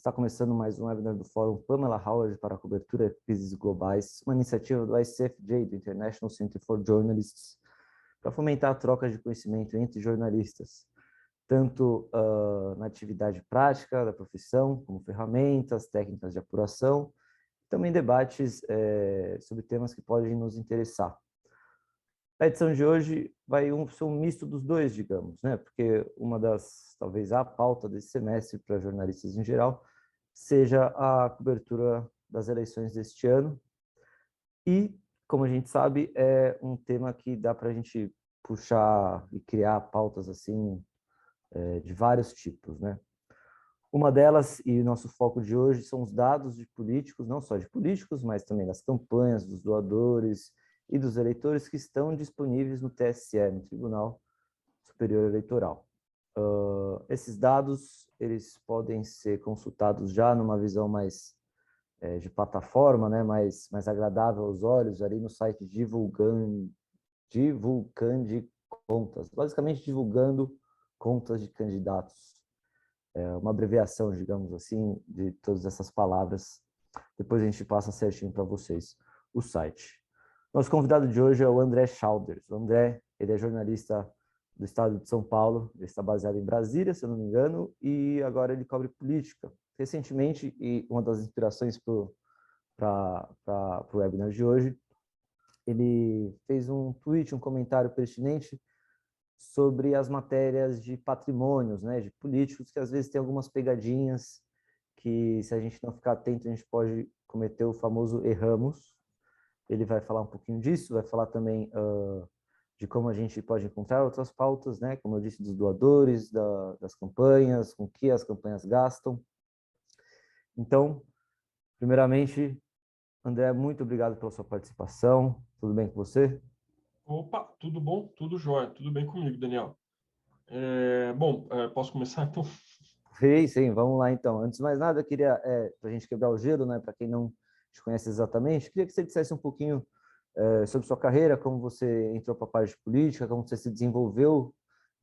Está começando mais um webinar do Fórum Pamela Howard para a cobertura de crises globais, uma iniciativa do ICFJ, do International Center for Journalists, para fomentar a troca de conhecimento entre jornalistas, tanto na atividade prática da profissão, como ferramentas, técnicas de apuração, também debates sobre temas que podem nos interessar. A edição de hoje vai ser um misto dos dois, digamos, né? Porque uma das, talvez a pauta desse semestre para jornalistas em geral, seja a cobertura das eleições deste ano. E, como a gente sabe, é um tema que dá para a gente puxar e criar pautas assim de vários tipos, né? Uma delas, e nosso foco de hoje, são os dados de políticos, não só de políticos, mas também das campanhas, dos doadores e dos eleitores que estão disponíveis no TSE, no Tribunal Superior Eleitoral. Esses dados, eles podem ser consultados já numa visão mais de plataforma, né, mais agradável aos olhos, ali no site Divulgando Contas, basicamente divulgando contas de candidatos. Uma abreviação, digamos assim, de todas essas palavras. Depois a gente passa certinho para vocês o site. Nosso convidado de hoje é o André Schauders. O André, ele é jornalista do estado de São Paulo, ele está baseado em Brasília, se eu não me engano, e agora ele cobre política. Recentemente, e uma das inspirações para o webinar de hoje, ele fez um tweet, um comentário pertinente sobre as matérias de patrimônios, né, de políticos, que às vezes tem algumas pegadinhas que, se a gente não ficar atento, a gente pode cometer o famoso erramos. Ele vai falar um pouquinho disso, vai falar também de como a gente pode encontrar outras pautas, né, como eu disse, dos doadores, das campanhas, com que as campanhas gastam. Então, primeiramente, André, muito obrigado pela sua participação. Tudo bem com você? Opa, tudo bom? Tudo jóia. Tudo bem comigo, Daniel. Posso começar então? Sim, vamos lá então. Antes de mais nada, eu queria, para a gente quebrar o gelo, né, para quem não te conhece exatamente, queria que você dissesse um pouquinho sobre sua carreira, como você entrou para a parte de política, como você se desenvolveu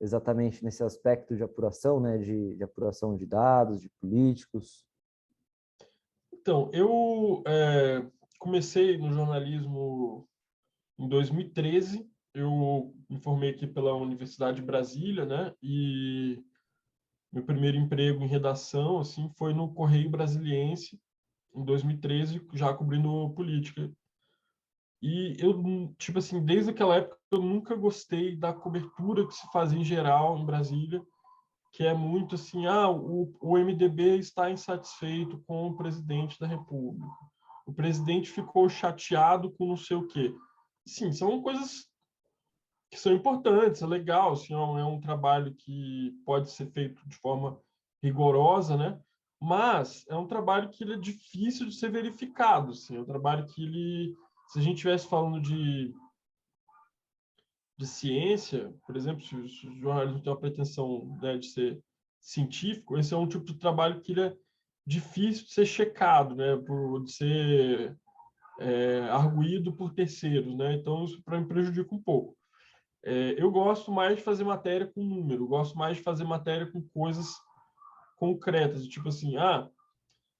exatamente nesse aspecto de apuração, né, de apuração de dados, de políticos. Então, eu comecei no jornalismo em 2013. Eu me formei aqui pela Universidade de Brasília, né? E meu primeiro emprego em redação, assim, foi no Correio Brasiliense, em 2013, já cobrindo política. E eu, tipo assim, desde aquela época, eu nunca gostei da cobertura que se fazia em geral em Brasília, que é muito assim, o MDB está insatisfeito com o presidente da República. O presidente ficou chateado com não sei o quê. Sim, são coisas que são importantes, é legal, assim, é um trabalho que pode ser feito de forma rigorosa, né? Mas é um trabalho que ele é difícil de ser verificado, assim, é um trabalho que ele, se a gente estivesse falando de ciência, por exemplo, se o jornalismo tem uma pretensão, né, de ser científico, esse é um tipo de trabalho que ele é difícil de ser checado, né, de ser arguído por terceiros, né? Então isso para mim prejudica um pouco. Eu gosto mais de fazer matéria com número, gosto mais de fazer matéria com coisas concretas, tipo assim,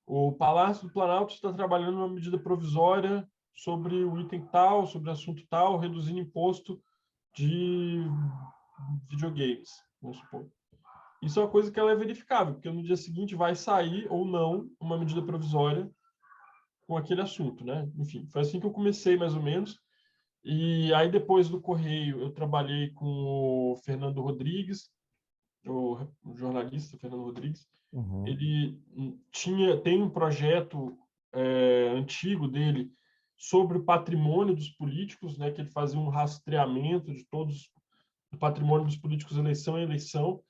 o Palácio do Planalto está trabalhando uma medida provisória sobre o item tal, sobre o assunto tal, reduzindo imposto de videogames, vamos supor. Isso é uma coisa que ela é verificável, porque no dia seguinte vai sair ou não uma medida provisória com aquele assunto, né? Enfim, foi assim que eu comecei, mais ou menos. E aí, depois do Correio, eu trabalhei com o Fernando Rodrigues, o jornalista Fernando Rodrigues. Uhum. Ele tem um projeto antigo dele sobre o patrimônio dos políticos, né, que ele fazia um rastreamento de todos o patrimônio dos políticos eleição a eleição,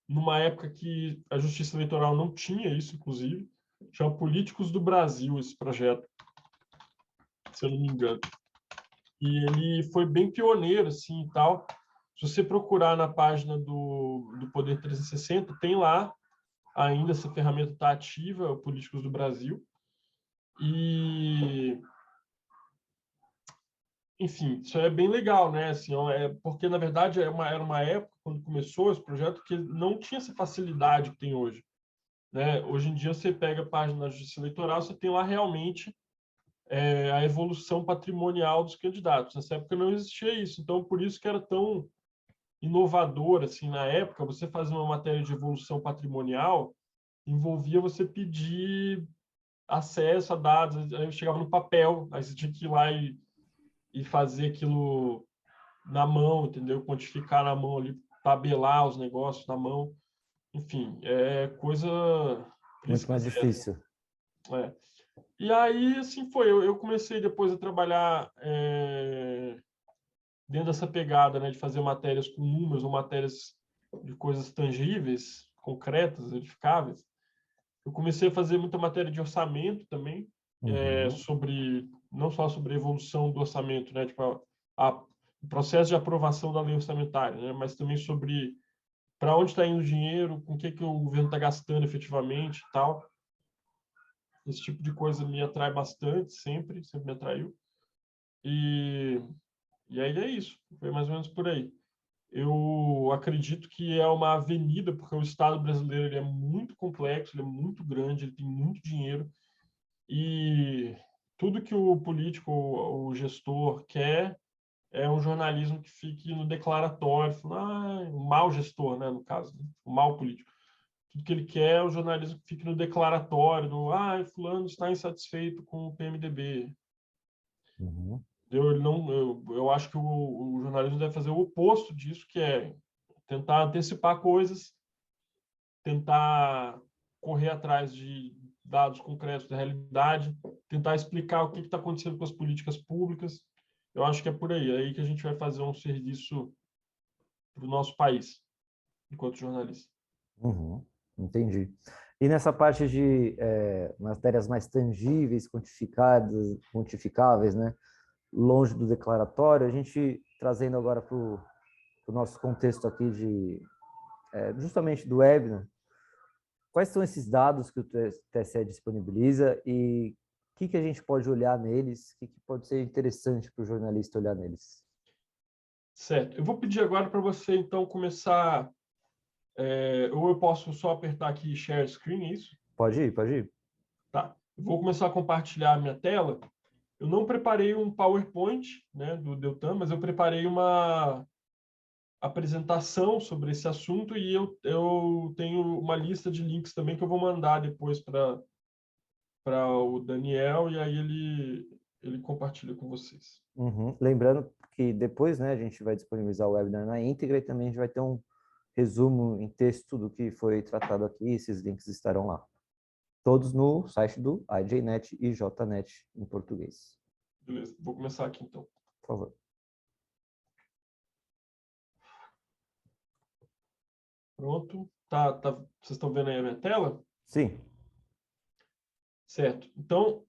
numa época que a Justiça Eleitoral não tinha isso, inclusive. Chama Políticos do Brasil esse projeto, se eu não me engano. E ele foi bem pioneiro, assim, e tal. Se você procurar na página do Poder 360, tem lá ainda essa ferramenta está ativa, o Políticos do Brasil. E, enfim, isso é bem legal, né? Assim, porque, na verdade, era uma época, quando começou esse projeto, que não tinha essa facilidade que tem hoje. né? Hoje em dia, você pega a página da Justiça Eleitoral, você tem lá realmente a evolução patrimonial dos candidatos. Nessa época não existia isso, então por isso que era tão inovador, assim, na época, você fazer uma matéria de evolução patrimonial envolvia você pedir acesso a dados, aí chegava no papel, aí você tinha que ir lá e fazer aquilo na mão, entendeu? Quantificar na mão ali, tabelar os negócios na mão. Enfim, é coisa para Muito mais esquisita. difícil. É. E aí, assim foi. Eu comecei depois a trabalhar dentro dessa pegada, né, de fazer matérias com números ou matérias de coisas tangíveis, concretas, verificáveis. Eu comecei a fazer muita matéria de orçamento também, Uhum. sobre não só sobre a evolução do orçamento, né, tipo o processo de aprovação da lei orçamentária, né, mas também sobre para onde está indo o dinheiro, com o que o governo está gastando efetivamente e tal. Esse tipo de coisa me atrai bastante, sempre me atraiu. E, e aí é isso, foi mais ou menos por aí. Eu acredito que é uma avenida, porque o Estado brasileiro ele é muito complexo, ele é muito grande, ele tem muito dinheiro, e tudo que o político, o gestor quer é um jornalismo que fique no declaratório, falando, o mau gestor, né, no caso, né, o mau político. Tudo que ele quer é o jornalismo que fique no declaratório, fulano está insatisfeito com o PMDB. Uhum. Eu acho que o jornalismo deve fazer o oposto disso, que é tentar antecipar coisas, tentar correr atrás de dados concretos da realidade, tentar explicar o que está acontecendo com as políticas públicas. Eu acho que é aí que a gente vai fazer um serviço para o nosso país, enquanto jornalista. Uhum. Entendi. E nessa parte de matérias mais tangíveis, quantificadas, quantificáveis, né? Longe do declaratório, a gente trazendo agora para o nosso contexto aqui de justamente do web, né? Quais são esses dados que o TSE disponibiliza e o que a gente pode olhar neles, o que pode ser interessante para o jornalista olhar neles? Certo. Eu vou pedir agora para você, então, começar. Ou eu posso só apertar aqui Share Screen, é isso? Pode ir, pode ir. Tá. Eu vou começar a compartilhar a minha tela. Eu não preparei um PowerPoint, né, do Deltan, mas eu preparei uma apresentação sobre esse assunto e eu tenho uma lista de links também que eu vou mandar depois para o Daniel e aí ele compartilha com vocês. Uhum. Lembrando que depois, né, a gente vai disponibilizar o webinar na íntegra e também a gente vai ter um resumo em texto do que foi tratado aqui, esses links estarão lá. Todos no site do IJNet e JNet em português. Beleza, vou começar aqui então. Por favor. Pronto. Vocês estão vendo aí a minha tela? Sim. Certo. Então,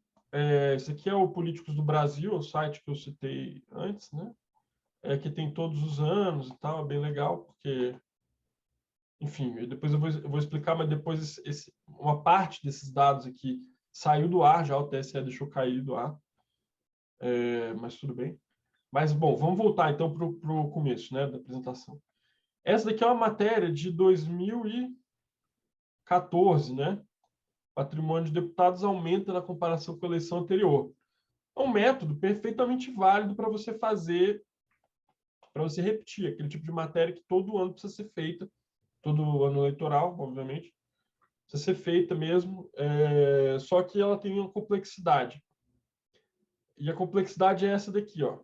esse aqui é o Políticos do Brasil, o site que eu citei antes, né? Que tem todos os anos e tal, é bem legal, porque, enfim, depois eu vou explicar, mas depois uma parte desses dados aqui saiu do ar, já o TSE deixou cair do ar, mas tudo bem. Mas, bom, vamos voltar então para o começo, né, da apresentação. Essa daqui é uma matéria de 2014, né? Patrimônio de deputados aumenta na comparação com a eleição anterior. É um método perfeitamente válido para você fazer, para você repetir aquele tipo de matéria que todo ano precisa ser feita, todo ano eleitoral, obviamente, precisa ser feita mesmo, só que ela tem uma complexidade. E a complexidade é essa daqui, ó.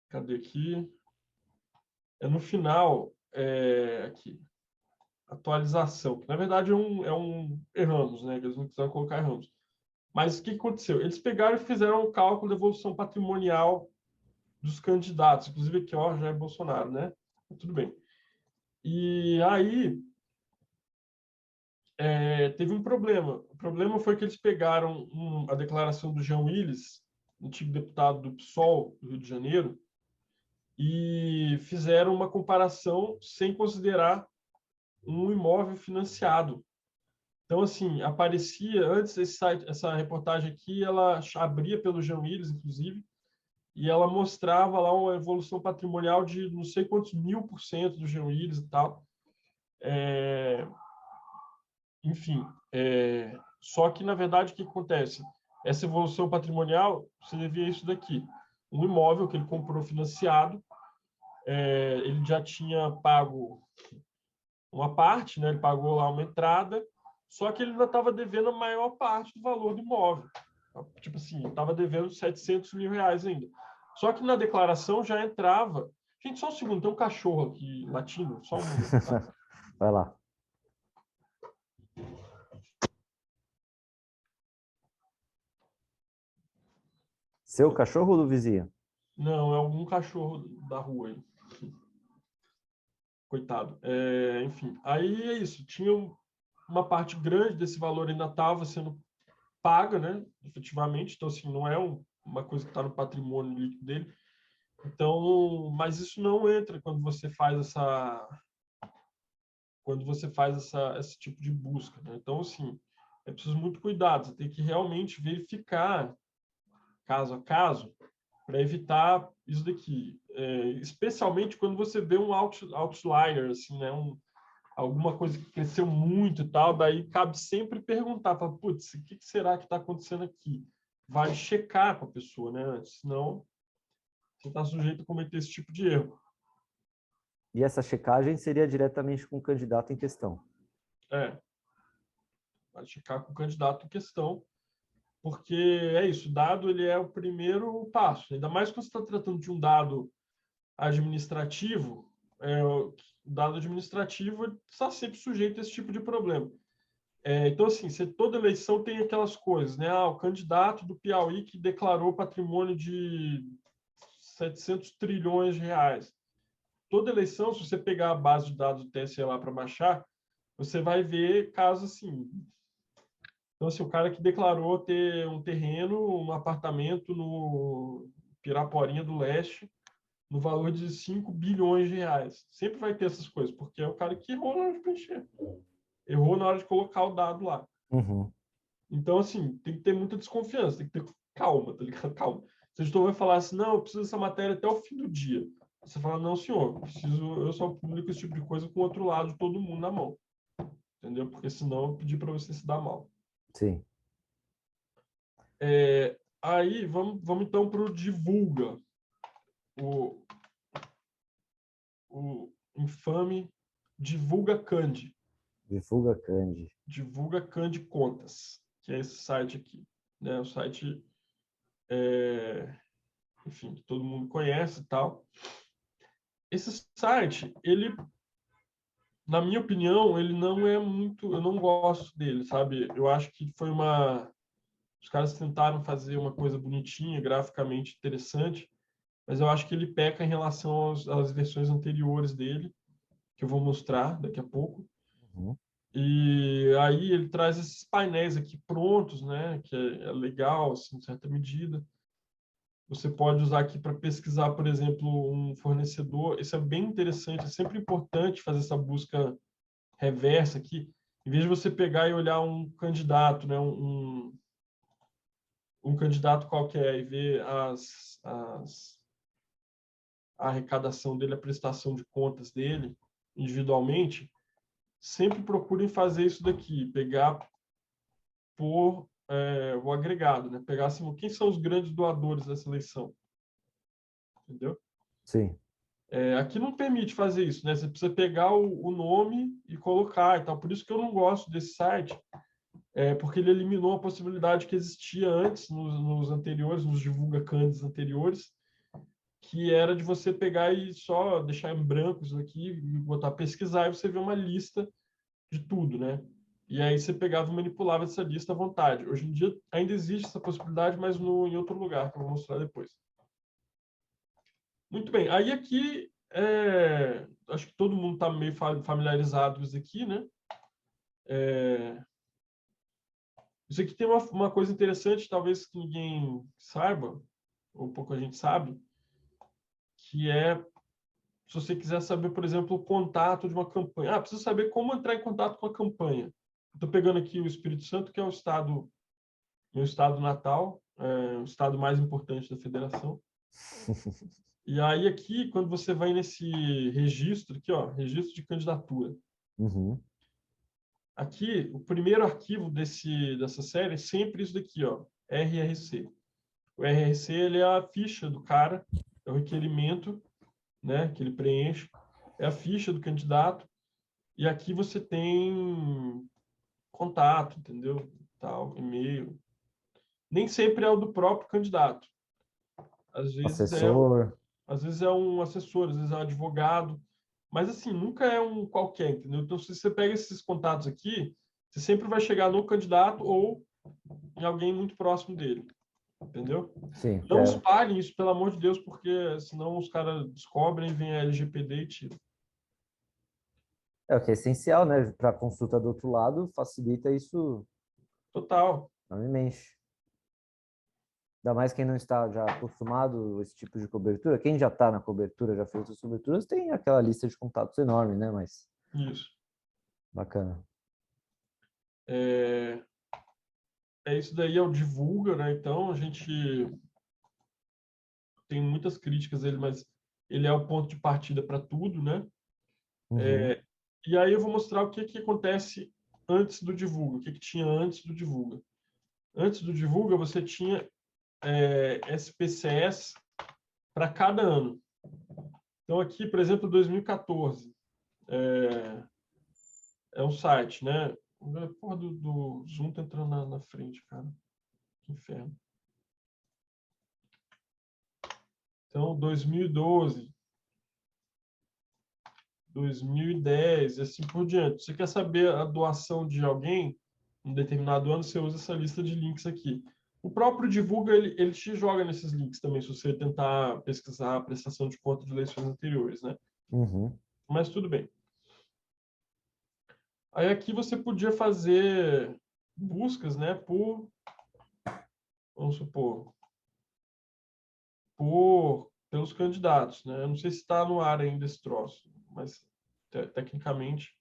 Cadê aqui? No final, aqui, atualização, que na verdade erramos, né? Eles não quiseram colocar erramos. Mas o que aconteceu? Eles pegaram e fizeram um cálculo da evolução patrimonial dos candidatos, inclusive aqui, ó, já é Bolsonaro, né? Tudo bem. E aí teve um problema. O problema foi que eles pegaram a declaração do Jean Willis, antigo deputado do PSOL do Rio de Janeiro, e fizeram uma comparação sem considerar um imóvel financiado. Então, assim, aparecia antes essa reportagem aqui, ela abria pelo Jean Willis, inclusive, e ela mostrava lá uma evolução patrimonial de não sei quantos 1000% do Jean Willis e tal. Enfim, só que, na verdade, o que acontece? Essa evolução patrimonial, você devia isso daqui. Um imóvel que ele comprou financiado, ele já tinha pago uma parte, né? Ele pagou lá uma entrada, só que ele ainda estava devendo a maior parte do valor do imóvel. Tipo assim, estava devendo 700 mil reais ainda. Só que na declaração já entrava... Gente, só um segundo, tem um cachorro aqui latindo, só um momento, tá? Vai lá. Seu cachorro ou do vizinho? Não, é algum cachorro da rua aí. Coitado. Enfim, aí é isso. Tinha uma parte grande desse valor ainda estava sendo paga, né? Efetivamente. Então, assim, não é uma coisa que está no patrimônio líquido dele. Então, mas isso não entra quando você faz esse tipo de busca, né? Então, assim, é preciso muito cuidado. Você tem que realmente verificar caso a caso para evitar isso daqui. Especialmente quando você vê um outlier, assim, né? Alguma coisa que cresceu muito e tal, daí cabe sempre perguntar, putz, o que será que está acontecendo aqui? Vai checar com a pessoa, né? Senão você está sujeito a cometer esse tipo de erro. E essa checagem seria diretamente com o candidato em questão. Vai checar com o candidato em questão, porque é isso, o dado ele é o primeiro passo. Ainda mais quando você está tratando de um dado administrativo, o dado administrativo está sempre sujeito a esse tipo de problema. Então, assim, toda eleição tem aquelas coisas, né? O candidato do Piauí que declarou patrimônio de 700 trilhões de reais. Toda eleição, se você pegar a base de dados do TSE lá para baixar, você vai ver casos assim. Então, assim, o cara que declarou ter um terreno, um apartamento no Piraporinha do Leste, no valor de 5 bilhões de reais. Sempre vai ter essas coisas, porque é o cara que errou na hora de preencher. Errou na hora de colocar o dado lá. Uhum. Então, assim, tem que ter muita desconfiança, tem que ter calma, tá ligado? Calma. Se o gestor vai falar assim, não, eu preciso dessa matéria até o fim do dia. Você fala, não, senhor, eu só publico esse tipo de coisa com o outro lado de todo mundo na mão. Entendeu? Porque senão eu pedi para você se dar mal. Sim. Aí, vamos então para o divulga. O infame Divulga Candi. Divulga Candi. Divulga Candi Contas, que é esse site aqui. Né? O site, enfim, que todo mundo conhece e tal. Esse site, ele, na minha opinião, ele não é muito... Eu não gosto dele, sabe? Eu acho que foi os caras tentaram fazer uma coisa bonitinha, graficamente interessante, mas eu acho que ele peca em relação às versões anteriores dele, que eu vou mostrar daqui a pouco. Uhum. E aí ele traz esses painéis aqui prontos, né? Que é legal, assim, em certa medida. Você pode usar aqui para pesquisar, por exemplo, um fornecedor. Isso é bem interessante. É sempre importante fazer essa busca reversa aqui. Em vez de você pegar e olhar um candidato, né? Um candidato qualquer e ver a arrecadação dele, a prestação de contas dele individualmente, sempre procurem fazer isso daqui, pegar por o agregado, né? Pegar assim, quem são os grandes doadores dessa eleição, entendeu? Sim. Aqui não permite fazer isso, né? Você precisa pegar o nome e colocar e tal. Por isso que eu não gosto desse site, porque ele eliminou a possibilidade que existia antes, nos anteriores, nos Divulga Candes anteriores, que era de você pegar e só deixar em branco isso aqui, e botar pesquisar, e você vê uma lista de tudo, né? E aí você pegava e manipulava essa lista à vontade. Hoje em dia ainda existe essa possibilidade, mas em outro lugar, que eu vou mostrar depois. Muito bem. Aí aqui, acho que todo mundo está meio familiarizado com isso aqui, né? Isso aqui tem uma coisa interessante, talvez que ninguém saiba, ou pouca gente sabe, que se você quiser saber, por exemplo, o contato de uma campanha. Precisa saber como entrar em contato com a campanha. Estou pegando aqui o Espírito Santo, que é meu estado natal, o estado mais importante da federação. E aí aqui, quando você vai nesse registro, aqui, ó, registro de candidatura. Uhum. Aqui, o primeiro arquivo dessa série é sempre isso daqui, ó, RRC. O RRC, ele é a ficha do cara, é o requerimento, né, que ele preenche, é a ficha do candidato, e aqui você tem contato, entendeu? Tal, e-mail. Nem sempre é o do próprio candidato. Às vezes é, Assessor. às vezes é um assessor, às vezes é um advogado, mas assim, nunca é um qualquer, entendeu? Então, se você pega esses contatos aqui, você sempre vai chegar no candidato ou em alguém muito próximo dele, entendeu? Sim, Não espalhem isso, pelo amor de Deus, porque senão os caras descobrem, vem a LGPD e tira. é o que é essencial, né? Para a consulta do outro lado, facilita isso Total. enormemente. Ainda mais quem não está já acostumado a esse tipo de cobertura. Quem já está na cobertura, já fez as coberturas, tem aquela lista de contatos enorme, né? Mas Isso. bacana. É, isso daí é o Divulga, né? Então, a gente tem muitas críticas a ele, mas ele é o ponto de partida para tudo, né? Uhum. E aí eu vou mostrar o que que acontece antes do Divulga, o que que tinha antes do Divulga. Antes do Divulga, você tinha SPCS para cada ano. Então, aqui, por exemplo, 2014, é um site, né? A porra do Zoom tá entrando na frente, cara. Que inferno. Então, 2012, 2010, e assim por diante. Você quer saber a doação de alguém em determinado ano, você usa essa lista de links aqui. O próprio Divulga, ele te joga nesses links também, se você tentar pesquisar a prestação de conta de eleições anteriores, né? Uhum. Mas tudo bem. Aí aqui você podia fazer buscas, né, vamos supor, pelos candidatos, né? Eu não sei se está no ar ainda esse troço, mas tecnicamente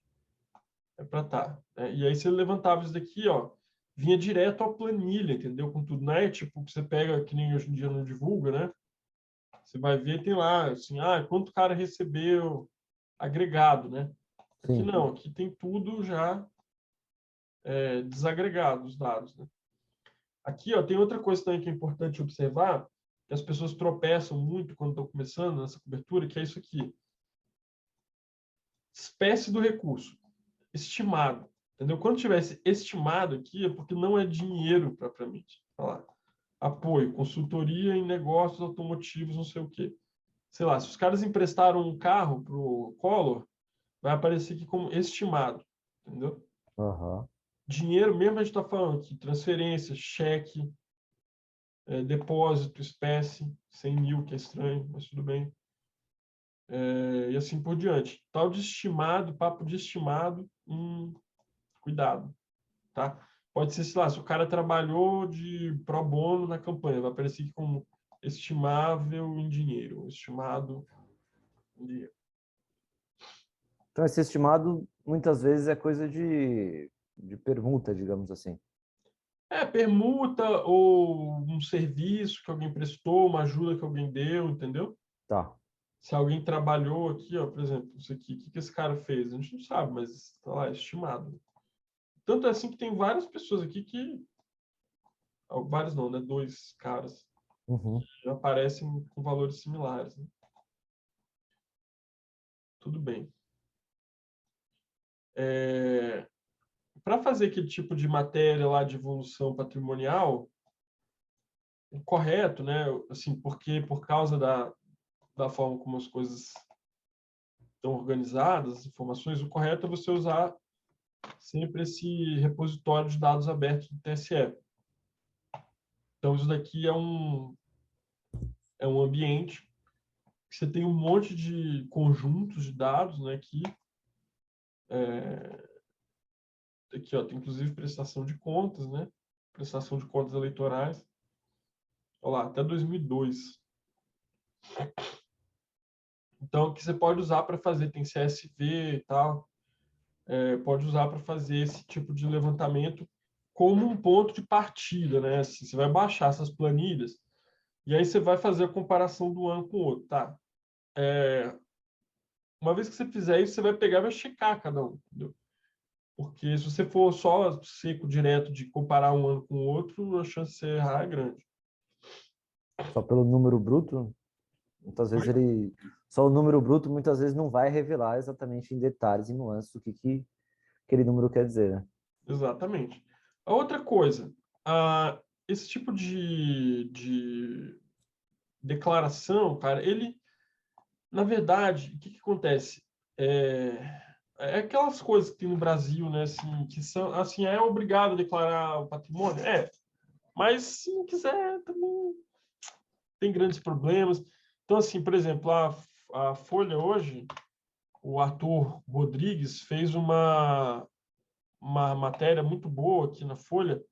é para estar. Né? E aí você levantava isso daqui, ó, vinha direto à planilha, entendeu? Com tudo, não é tipo que você pega, que nem hoje em dia não divulga, né? Você vai ver, tem lá, assim, quanto o cara recebeu agregado, né? Aqui Sim. não, aqui tem tudo já desagregado, os dados, né? Aqui, ó, tem outra coisa também que é importante observar, que as pessoas tropeçam muito quando estão começando nessa cobertura, que é isso aqui. Espécie do recurso, estimado. Entendeu? Quando tivesse estimado aqui, é porque não é dinheiro propriamente. Olha lá. Apoio, consultoria em negócios automotivos, não sei o quê. Sei lá, se os caras emprestaram um carro para o Collor, vai aparecer aqui como estimado. Entendeu? Uhum. Dinheiro mesmo a gente está falando aqui, transferência, cheque, depósito, espécie, 100 mil, que é estranho, mas tudo bem. E assim por diante. Tal de estimado, papo de estimado, cuidado, tá? Pode ser, sei lá, se o cara trabalhou de pro bono na campanha, vai aparecer aqui como estimável em dinheiro, estimado em dinheiro. Então, esse estimado muitas vezes é coisa de permuta, digamos assim. Permuta ou um serviço que alguém prestou, uma ajuda que alguém deu, entendeu? Tá. Se alguém trabalhou aqui, ó, por exemplo, isso aqui, o que esse cara fez? A gente não sabe, mas está lá, estimado. Tanto é assim que tem várias pessoas aqui que. Vários não, né? Dois caras Uhum. que aparecem com valores similares. Né? Tudo bem. Para fazer aquele tipo de matéria lá de evolução patrimonial, o correto, né? Assim, porque por causa da forma como as coisas estão organizadas, as informações, o correto é você usar sempre esse repositório de dados abertos do TSE. Então, isso daqui é um ambiente que você tem um monte de conjuntos de dados, né? Aqui, ó, tem inclusive prestação de contas, né? Prestação de contas eleitorais. Olha lá, até 2002. Então, que você pode usar para fazer, tem CSV e tal, pode usar para fazer esse tipo de levantamento como um ponto de partida, né? Assim, você vai baixar essas planilhas E aí você vai fazer a comparação do ano com o outro, tá? Uma vez que você fizer isso, você vai pegar e vai checar cada um, entendeu? Porque se você for só seco direto de comparar um ano com o outro, a chance de você errar é grande. Só pelo número bruto, muitas vezes Oi? ele... Só o número bruto muitas vezes não vai revelar exatamente em detalhes e nuances o que aquele número quer dizer, né? Exatamente. A outra coisa, esse tipo de declaração, cara, ele, na verdade, o que acontece? É aquelas coisas que tem no Brasil, né, assim, que são, assim, é obrigado a declarar o patrimônio? Mas se não quiser, também tem grandes problemas. Então, assim, por exemplo, a Folha hoje, o Arthur Rodrigues fez uma matéria muito boa aqui na Folha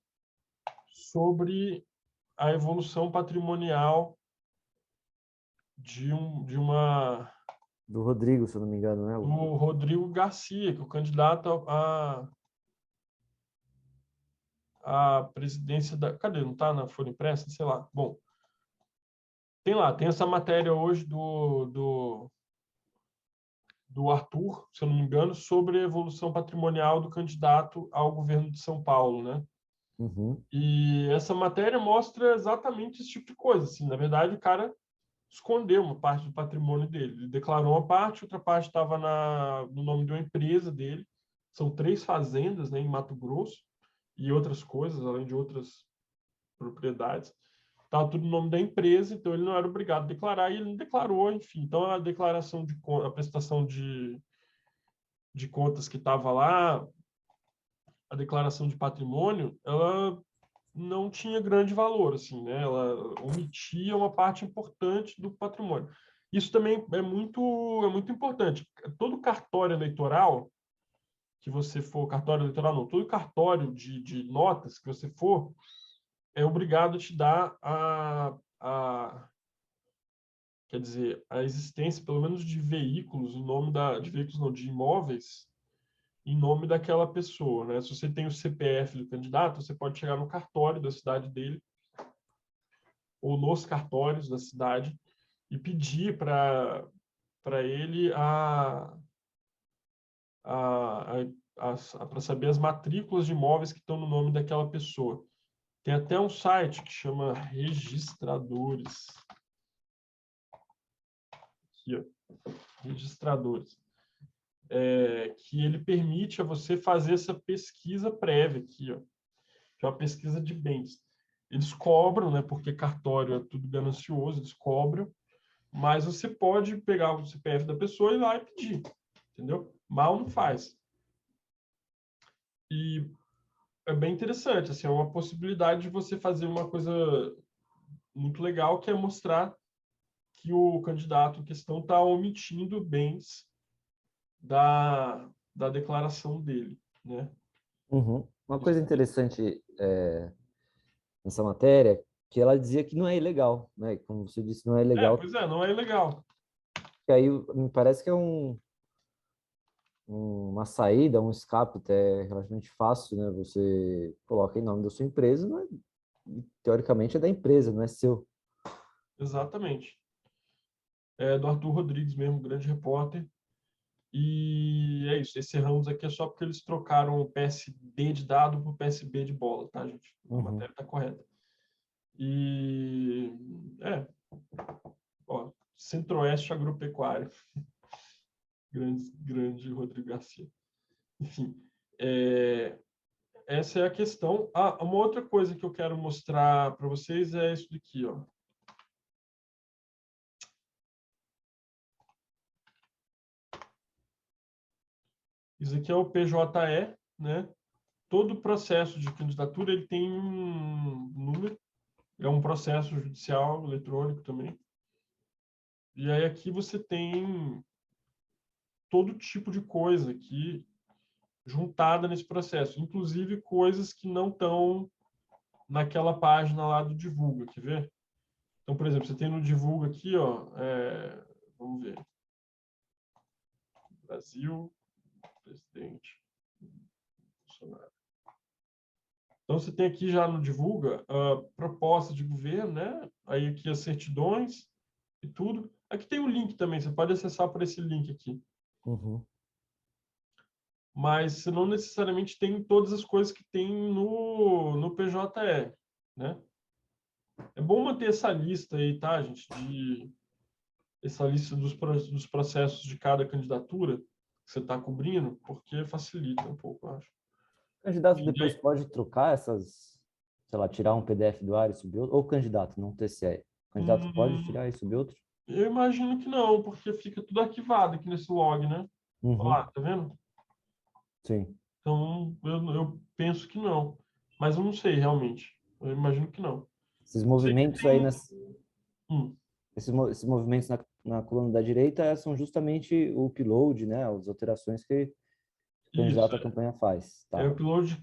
sobre a evolução patrimonial de uma Do Rodrigo, se eu não me engano, né? do Rodrigo Garcia, que é o candidato à presidência da... Cadê? Não está na Folha Impressa? Sei lá. Bom, tem essa matéria hoje do Arthur, se eu não me engano, sobre a evolução patrimonial do candidato ao governo de São Paulo, né? Uhum. E essa matéria mostra exatamente esse tipo de coisa. Assim, na verdade, o cara escondeu uma parte do patrimônio dele. Ele declarou uma parte, outra parte estava no nome de uma empresa dele. São 3 fazendas, né, em Mato Grosso e outras coisas, além de outras propriedades. Estava tudo no nome da empresa, então ele não era obrigado a declarar e ele não declarou, enfim. Então a declaração a prestação de contas que estava lá, a declaração de patrimônio, ela não tinha grande valor, assim, né? Ela omitia uma parte importante do patrimônio. Isso também é muito importante. Todo cartório eleitoral que você for, cartório eleitoral não, todo cartório de notas que você for, é obrigado a te dar quer dizer, a existência, pelo menos, de veículos, em nome de veículos não, de imóveis, em nome daquela pessoa, né? Se você tem o CPF do candidato, você pode chegar no cartório da cidade dele ou nos cartórios da cidade e pedir para ele para saber as matrículas de imóveis que estão no nome daquela pessoa. Tem até um site que chama Registradores. Aqui, ó, Registradores. Que ele permite a você fazer essa pesquisa prévia aqui, ó, que é uma pesquisa de bens. Eles cobram, né, porque cartório é tudo ganancioso, eles cobram, mas você pode pegar o CPF da pessoa e ir lá e pedir, entendeu? Mal não faz. E é bem interessante, assim, é uma possibilidade de você fazer uma coisa muito legal, que é mostrar que o candidato em questão está omitindo bens da declaração dele, né? Uhum. Uma Isso coisa é bem interessante. interessante nessa matéria, que ela dizia que não é ilegal, né? Como você disse, não é ilegal. Pois é, não é legal. E aí me parece que é uma saída, um escape até relativamente fácil, né? Você coloca em nome da sua empresa, não é, teoricamente é da empresa, não é seu. Exatamente. É do Arthur Rodrigues mesmo, grande repórter. E é isso. Esse Ramos aqui é só porque eles trocaram o PSD de dado por PSB de bola, tá, gente? A Uhum. matéria está correta. E ó, Centro-Oeste Agropecuário. Grande Rodrigo Garcia. Enfim, é, essa é a questão. Uma outra coisa que eu quero mostrar para vocês é isso daqui, ó. Isso aqui é o PJE, né? Todo processo de candidatura ele tem um número, é um processo judicial eletrônico também. E aí aqui você tem todo tipo de coisa aqui juntada nesse processo, inclusive coisas que não estão naquela página lá do Divulga, quer ver? Então, por exemplo, você tem no Divulga aqui, ó, vamos ver, Brasil, presidente Bolsonaro. Então, você tem aqui já no Divulga a proposta de governo, né? Aí aqui as certidões e tudo. Aqui tem um link também, você pode acessar por esse link aqui. Uhum. Mas você não necessariamente tem todas as coisas que tem no PJE, né? É bom manter essa lista aí, tá, gente? Essa lista dos processos de cada candidatura que você está cobrindo, porque facilita um pouco, eu acho. O candidato E depois aí, pode trocar essas, sei lá, tirar um PDF do ar e subir outro, ou o candidato, não TCE. O candidato pode hum, tirar e subir outro? eu imagino que não, porque fica tudo arquivado aqui nesse log, né? Olha Uhum. lá, tá vendo? Sim. Então, eu penso que não. Mas eu não sei, realmente. Eu imagino que não. Esses Eu sei que movimentos aí, tem... Hum, esses movimentos na coluna da direita são justamente o upload, né, as alterações que o isso. candidato à campanha faz. É o Tá. upload de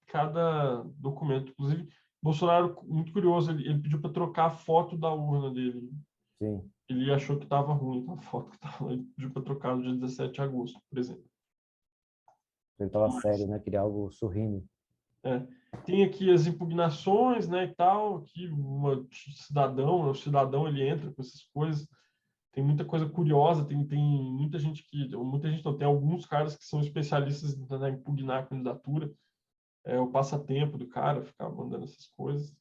cada documento. Inclusive, Bolsonaro, muito curioso, ele pediu para trocar a foto da urna dele. Sim. Ele achou que estava ruim a foto que estava lá. Ele pediu para trocar no dia 17 de agosto, por exemplo. Ele estava sério, né? Queria algo sorrindo. É. Tem aqui as impugnações, né, e tal, que o cidadão ele entra com essas coisas. Tem muita coisa curiosa, tem muita gente não, tem alguns caras que são especialistas em tentar impugnar a candidatura. É o passatempo do cara, ficar mandando essas coisas.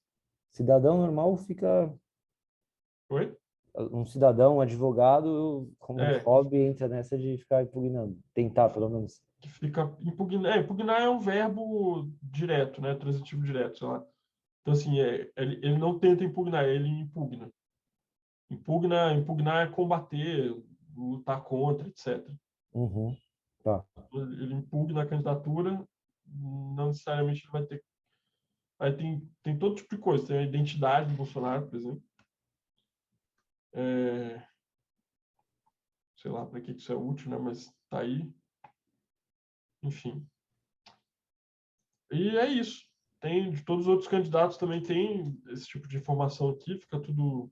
Cidadão normal fica. Oi? Um cidadão, um advogado, como É, hobby, entra nessa de ficar impugnando. Tentar, pelo menos. que fica impugnar. Impugnar é um verbo direto, né? Transitivo direto, sei lá. Então, assim, ele não tenta impugnar, ele impugna. Impugnar é combater, lutar contra, etc. Uhum. Tá. Ele impugna a candidatura, não necessariamente ele vai ter. Aí tem todo tipo de coisa. Tem a identidade do Bolsonaro, por exemplo. É, sei lá para que isso é útil, né? Mas tá aí. Enfim. E é isso. Tem de todos os outros candidatos também tem esse tipo de informação aqui, fica tudo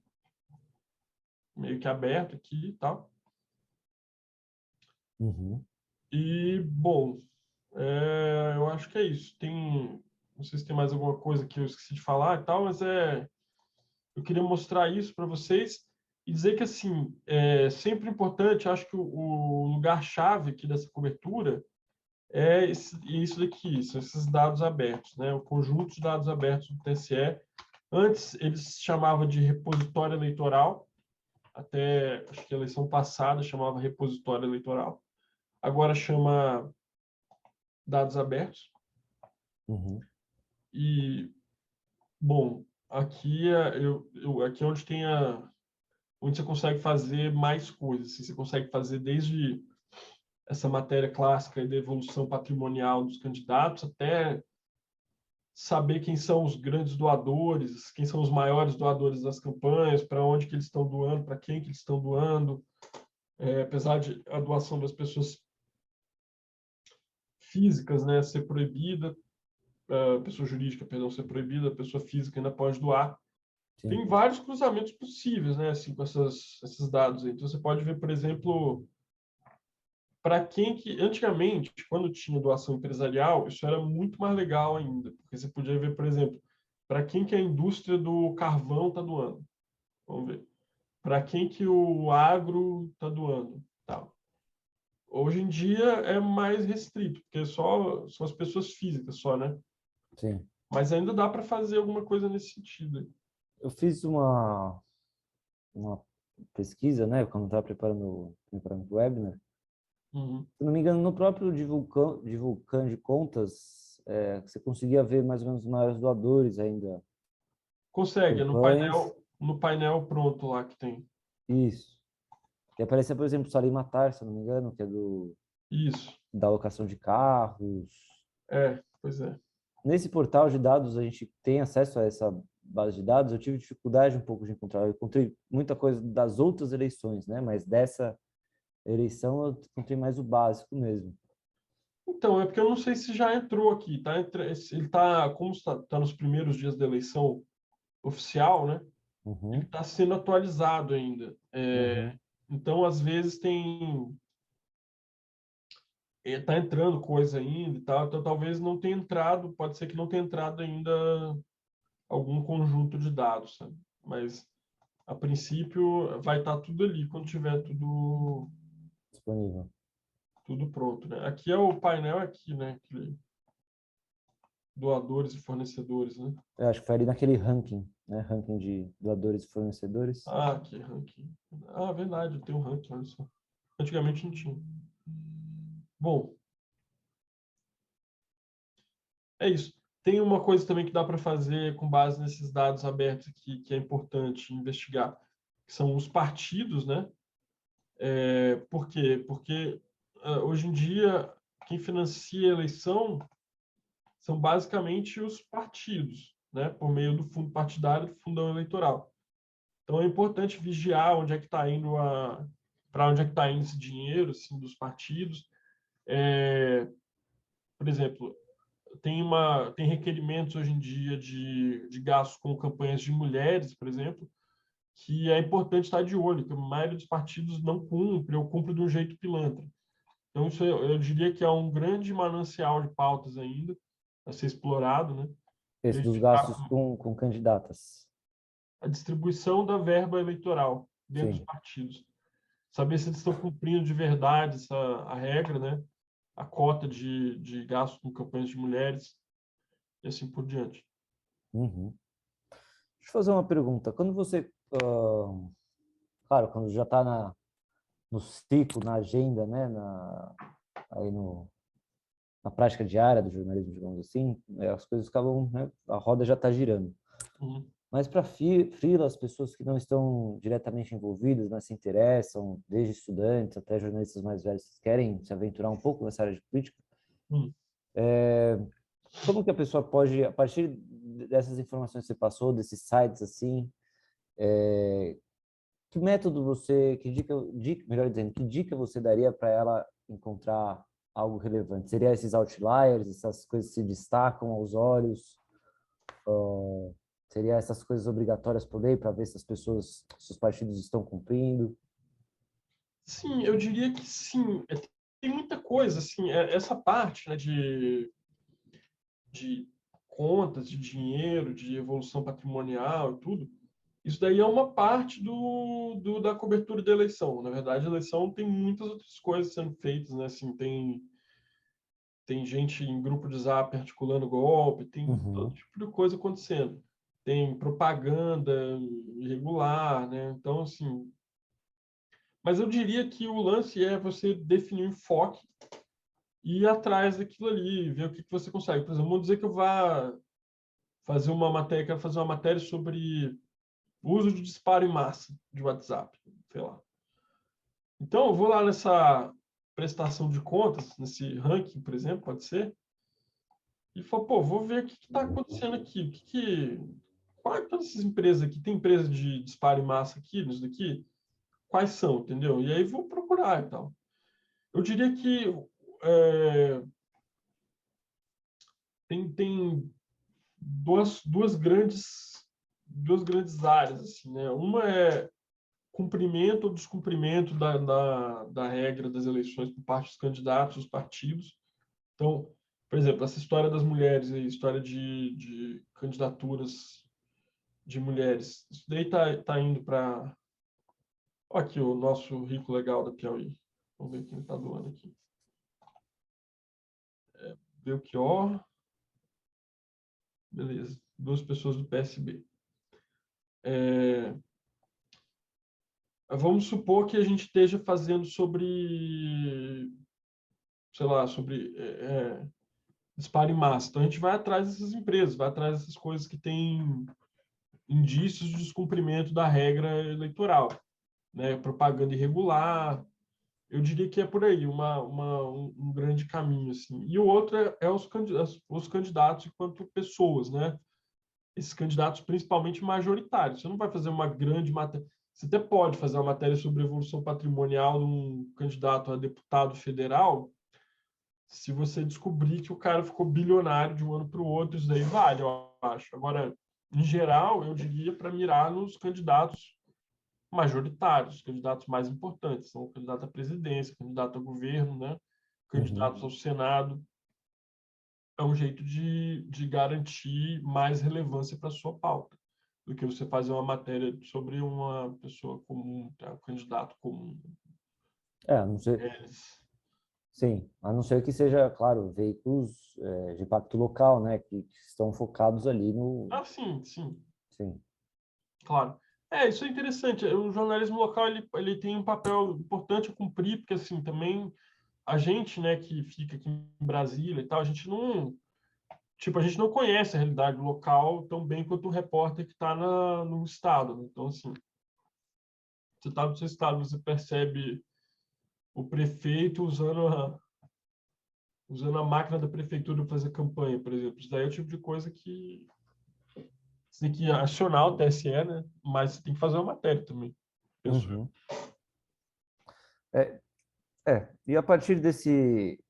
meio que aberto aqui e tal. Uhum. E, bom, eu acho que é isso. Não sei se tem mais alguma coisa que eu esqueci de falar e tal, mas eu queria mostrar isso para vocês e dizer que, assim, é sempre importante, acho que o lugar-chave aqui dessa cobertura é isso daqui, são esses dados abertos, né? O conjunto de dados abertos do TSE. Antes, eles chamavam de repositório eleitoral, até acho que a eleição passada chamava repositório eleitoral. Agora chama dados abertos. Uhum. E, bom, aqui é onde onde você consegue fazer mais coisas. Assim, você consegue fazer desde essa matéria clássica da evolução patrimonial dos candidatos até saber quem são os grandes doadores, quem são os maiores doadores das campanhas, para onde que eles estão doando, para quem que eles estão doando. Apesar de a doação das pessoas físicas, né, ser proibida, pessoa jurídica, perdão, ser proibida, a pessoa física ainda pode doar. Sim. Tem vários cruzamentos possíveis, né, assim, com esses dados aí. Então, você pode ver, por exemplo, para quem que... Antigamente, quando tinha doação empresarial, isso era muito mais legal ainda, porque você podia ver, por exemplo, para quem que a indústria do carvão está doando. Vamos ver. Para quem que o agro está doando. Tal. Hoje em dia é mais restrito, porque são as pessoas físicas só, né? Sim. Mas ainda dá para fazer alguma coisa nesse sentido. Eu fiz uma pesquisa, né? Quando estava preparando o webinar. Uhum. Se não me engano, no próprio Divulcan de contas, você conseguia ver mais ou menos os maiores doadores ainda. Consegue, é Campanhas. no painel pronto lá que tem. Isso. E aparecia, por exemplo, Salim Matar, se eu não me engano, que é Isso. da alocação de carros. Pois é. Nesse portal de dados, a gente tem acesso a essa base de dados. Eu tive dificuldade um pouco de encontrar. Eu encontrei muita coisa das outras eleições, né? Mas dessa eleição eu encontrei mais o básico mesmo. Então, é porque eu não sei se já entrou aqui, tá? Ele tá, como está nos primeiros dias da eleição oficial, né? Ele Uhum, está sendo atualizado ainda. uhum, Então, às vezes, tem está entrando coisa ainda e tal, então talvez não tenha entrado, pode ser que não tenha entrado ainda algum conjunto de dados, sabe? Mas, a princípio, vai estar tudo ali quando tiver Disponível. tudo pronto, né? Aqui é o painel aqui, né? Aquele doadores e fornecedores, né? Eu acho que foi ali naquele ranking, né? Ranking de doadores e fornecedores. Ah, aqui, ranking. Ah, verdade, tem um ranking, olha só. Antigamente não tinha. Bom, é isso. Tem uma coisa também que dá para fazer com base nesses dados abertos aqui, que é importante investigar, que são os partidos, né? Por quê? Porque hoje em dia quem financia a eleição são basicamente os partidos, né? Por meio do fundo partidário, do fundão eleitoral. Então é importante vigiar onde é que está indo para onde é que está indo esse dinheiro, assim, dos partidos. Por exemplo, tem requerimentos hoje em dia de gastos com campanhas de mulheres, por exemplo, que é importante estar de olho, que a maioria dos partidos não cumpre ou cumpre de um jeito pilantra. Então, isso eu diria que é um grande manancial de pautas ainda a ser explorado, né? Esse dos Verificar gastos com candidatas. a distribuição da verba eleitoral dentro dos Sim. partidos. Saber se eles estão cumprindo de verdade a regra, né? A cota de gasto com campanhas de mulheres e assim por diante. Uhum. Deixa eu fazer uma pergunta. Quando você, claro, quando já está no ciclo, na agenda, né, aí na prática diária do jornalismo, digamos assim, as coisas acabam, né, a roda já está girando. Uhum. Mas para freela, as pessoas que não estão diretamente envolvidas, mas se interessam, desde estudantes até jornalistas mais velhos, que querem se aventurar um pouco nessa área de política, Uhum. como que a pessoa pode, a partir dessas informações que você passou, desses sites assim, que método você, melhor dizendo, que dica você daria para ela encontrar algo relevante? Seria esses outliers, essas coisas que se destacam aos olhos? Seria essas coisas obrigatórias por lei para ver se as pessoas, se os partidos estão cumprindo? Sim, eu diria que sim. Tem muita coisa, assim, essa parte, né, de contas, de dinheiro, de evolução patrimonial e tudo, isso daí é uma parte da cobertura da eleição. Na verdade, a eleição tem muitas outras coisas sendo feitas, né? Assim, tem gente em grupo de zap articulando golpe, tem todo Uhum. tipo de coisa acontecendo. Tem propaganda irregular, né? Então, assim, mas eu diria que o lance é você definir um enfoque e ir atrás daquilo ali, ver o que você consegue. Por exemplo, vamos dizer que eu vá fazer uma matéria, quero fazer uma matéria sobre o uso de disparo em massa de WhatsApp, sei lá. Então, eu vou lá nessa prestação de contas, nesse ranking, por exemplo, pode ser, e falo, pô, vou ver o que está acontecendo aqui, todas essas empresas aqui, tem empresa de disparo em massa aqui, nisso daqui? Quais são, entendeu? E aí vou procurar e tal. Eu diria que é, tem duas grandes áreas, assim, né? Uma é cumprimento ou descumprimento da regra das eleições por parte dos candidatos, dos partidos. Então, por exemplo, essa história das mulheres, a história de candidaturas de mulheres, isso daí tá indo para... Aqui o nosso rico legal da Piauí. Vamos ver quem está doando aqui. Belchior. Beleza. Duas pessoas do PSB. Vamos supor que a gente esteja fazendo sobre, sei lá, sobre disparo em massa. Então, a gente vai atrás dessas empresas, vai atrás dessas coisas que têm indícios de descumprimento da regra eleitoral, né? Propaganda irregular. Eu diria que é por aí um grande caminho, assim. E o outro é os candidatos enquanto pessoas, né? Esses candidatos principalmente majoritários. Você não vai fazer uma grande matéria. Você até pode fazer uma matéria sobre evolução patrimonial de um candidato a deputado federal, se você descobrir que o cara ficou bilionário de um ano para o outro, isso daí vale, eu acho. Agora, em geral, eu diria para mirar nos candidatos majoritários, os candidatos mais importantes, são o candidato à presidência, o candidato a governo, né? candidatos ao Senado, é um jeito de garantir mais relevância para a sua pauta do que você fazer uma matéria sobre uma pessoa comum, tá? Um candidato comum. A não ser, sim, a não ser que seja, claro, veículos de impacto local, né, que estão focados ali no... Ah, sim, sim, Sim. claro. Isso é interessante. O jornalismo local ele tem um papel importante a cumprir, porque assim também a gente, né, que fica aqui em Brasília e tal, a gente não conhece a realidade local tão bem quanto o repórter que está no estado, né? Então, assim, você está no seu estado, você percebe o prefeito usando a máquina da prefeitura para fazer campanha, por exemplo. Isso daí é o tipo de coisa que você tem que acionar o TSE, né? Mas você tem que fazer uma matéria também, penso eu. Uhum. E a partir desse...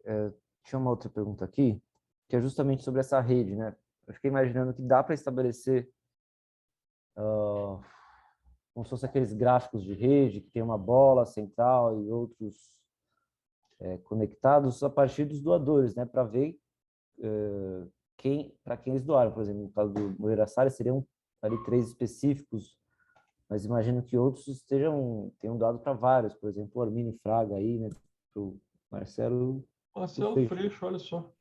tinha uma outra pergunta aqui, que é justamente sobre essa rede, né? Eu fiquei imaginando que dá para estabelecer como se fossem aqueles gráficos de rede, que tem uma bola central e outros conectados a partir dos doadores, né? Para ver para quem eles doaram. Por exemplo, no caso do Moreira Salles, seriam ali 3 específicos, mas imagino que outros tenham dado para vários. Por exemplo, o Arminio Fraga aí, né? O Marcelo Marcelo Freixo. Freixo, olha só.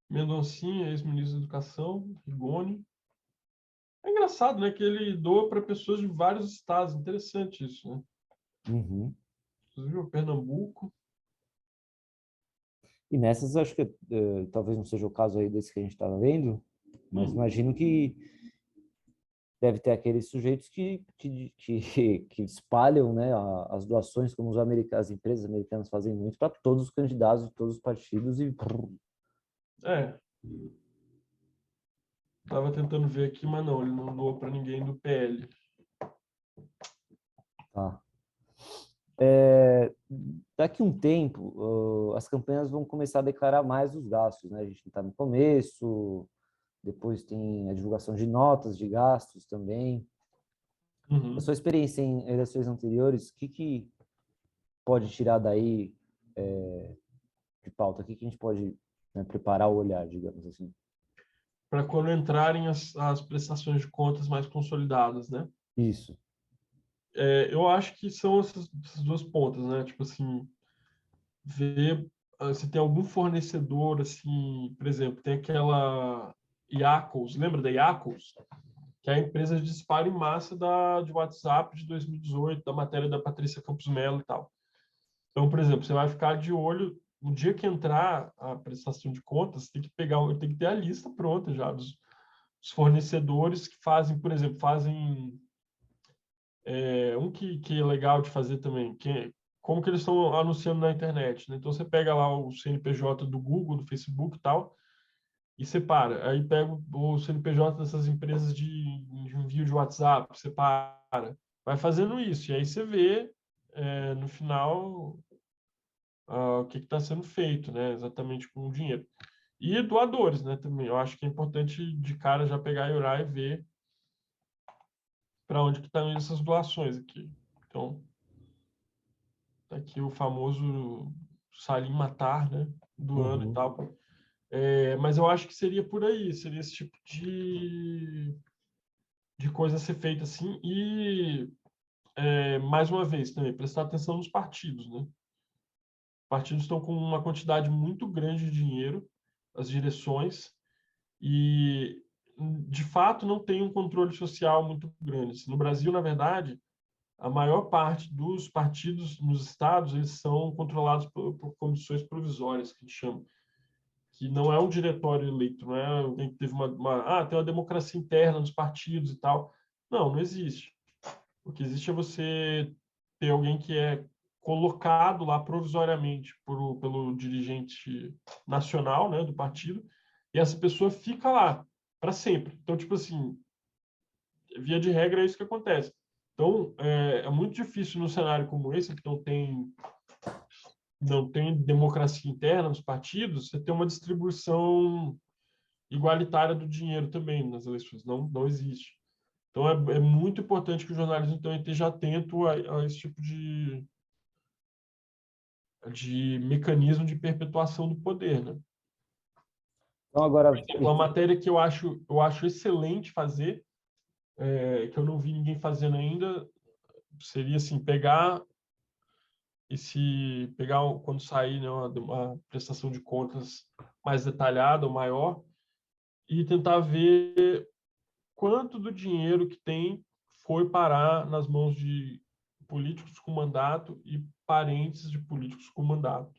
Mendoncinha, ex-ministro da Educação, Rigoni. É engraçado, né, que ele doa para pessoas de vários estados. Interessante isso, né? Uhum. Inclusive o Pernambuco. E nessas, acho que talvez não seja o caso aí desse que a gente estava vendo, mas imagino que deve ter aqueles sujeitos que espalham, né, as doações, como as empresas americanas fazem muito, para todos os candidatos de todos os partidos e... É, tava tentando ver aqui, mas não, ele não doou para ninguém do PL. Tá. Daqui um tempo, as campanhas vão começar a declarar mais os gastos, né? A gente está no começo, depois tem a divulgação de notas de gastos também. A Uhum. sua experiência em eleições anteriores, o que pode tirar daí de pauta? O que a gente pode, né, preparar o olhar, digamos assim? Para quando entrarem as prestações de contas mais consolidadas, né? Isso. Eu acho que são essas duas pontas, né? Tipo assim, ver se tem algum fornecedor, assim, por exemplo, tem aquela Iacos, lembra da Iacos? Que é a empresa de disparo em massa de WhatsApp de 2018, da matéria da Patrícia Campos Mello e tal. Então, por exemplo, você vai ficar de olho, no dia que entrar a prestação de contas, tem que ter a lista pronta já dos fornecedores que fazem, por exemplo, que é legal de fazer também, como que eles estão anunciando na internet, né? Então você pega lá o CNPJ do Google, do Facebook e tal, e separa. Aí pega o CNPJ dessas empresas de envio de WhatsApp, separa. Vai fazendo isso, e aí você vê no final o que está sendo feito, né? Exatamente com o dinheiro. E doadores, né? Também. Eu acho que é importante de cara já pegar e orar e ver para onde que estão essas doações aqui. Então, tá aqui o famoso Salim Matar, né? Do ano e Uhum. tal. Mas eu acho que seria por aí, seria esse tipo de coisa a ser feita assim. E, mais uma vez, também, prestar atenção nos partidos, né? Os partidos estão com uma quantidade muito grande de dinheiro, as direções, e, de fato, não tem um controle social muito grande. No Brasil, na verdade, a maior parte dos partidos nos estados eles são controlados por comissões provisórias, que a gente chama, que não é um diretório eleito, não é alguém que teve tem uma democracia interna nos partidos e tal. Não, não existe. O que existe é você ter alguém que é colocado lá provisoriamente pelo dirigente nacional, né, do partido, e essa pessoa fica lá para sempre. Então, tipo assim, via de regra é isso que acontece. Então, é muito difícil num cenário como esse, que não tem democracia interna nos partidos, você ter uma distribuição igualitária do dinheiro também nas eleições. Não, não existe. Então, é muito importante que o jornalismo então, esteja atento a esse tipo de mecanismo de perpetuação do poder, né? Então, agora, Por exemplo, uma matéria que eu acho excelente fazer, que eu não vi ninguém fazendo ainda, seria assim, quando sair, né, uma prestação de contas mais detalhada ou maior, e tentar ver quanto do dinheiro que tem foi parar nas mãos de políticos com mandato e parentes de políticos com mandato.